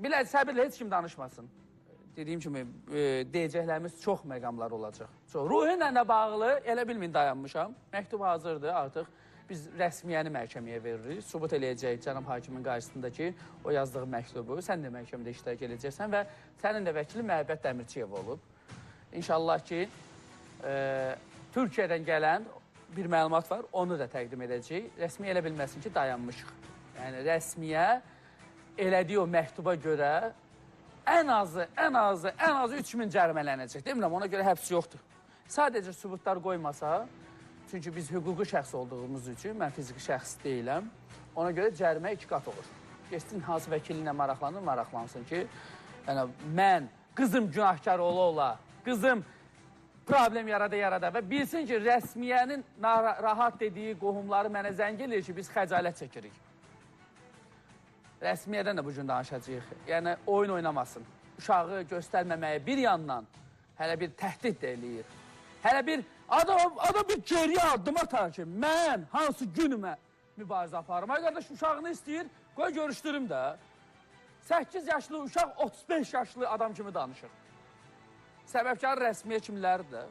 Bilək, səbirlə heç kim danışmasın. Dediyim kimi, deyəcəklərimiz çox məqamlar olacaq. Ruhi ilə bağlı elə bilmin dayanmışam. Məktub hazırdır artıq. Biz rəsmiyyəni məhkəməyə veririk. Subut eləyəcək cənab hakimin qarşısında ki, o yazdığı məktubu, sən də məhkəmədə iştirak edəcəksən və sənin də vəkili Məhəbbət Dəmirçiyev olub. İnşallah ki, Türkiyədən gələn bir məlumat var, onu da təqdim edəcək. Rəsmiyə elə bilməsin ki, dayanmışıq. Yəni, rəsmiyə elədiyi o məktuba görə ən azı 3000 cərimələnəcək. Demirəm, ona görə həbs yoxdur. Sadəcə sübutlar qoymasa, çünki biz hüquqi şəxs olduğumuz üçün, mən fiziki şəxs deyiləm, ona görə cərimə 2 qat olur. Geçsin, hansı vəkillə maraqlanır, maraqlansın ki, yəni, mən qızım günahkar ola-ola, qızım problem yarada və bilsin ki, rəsmiyyənin rahat dediyi qohumları mənə zəng edir ki, biz xəcalət çəkirik. Rəsmiyyədən də bu gün danışacağıq. Yəni, oyun oynamasın. Uşağı göstərməməyə bir yandan hələ bir təhdid də eləyir. Hələ bir adam bir geriyə addım atar ki, mən hansı günümə mübarizə aparım. Ay qardaş, uşağını istəyir, qoy görüşdürüm də. 8 yaşlı uşaq 35 yaşlı adam kimi danışır. Səbəbkarı rəsmiyyə kimlərdir də?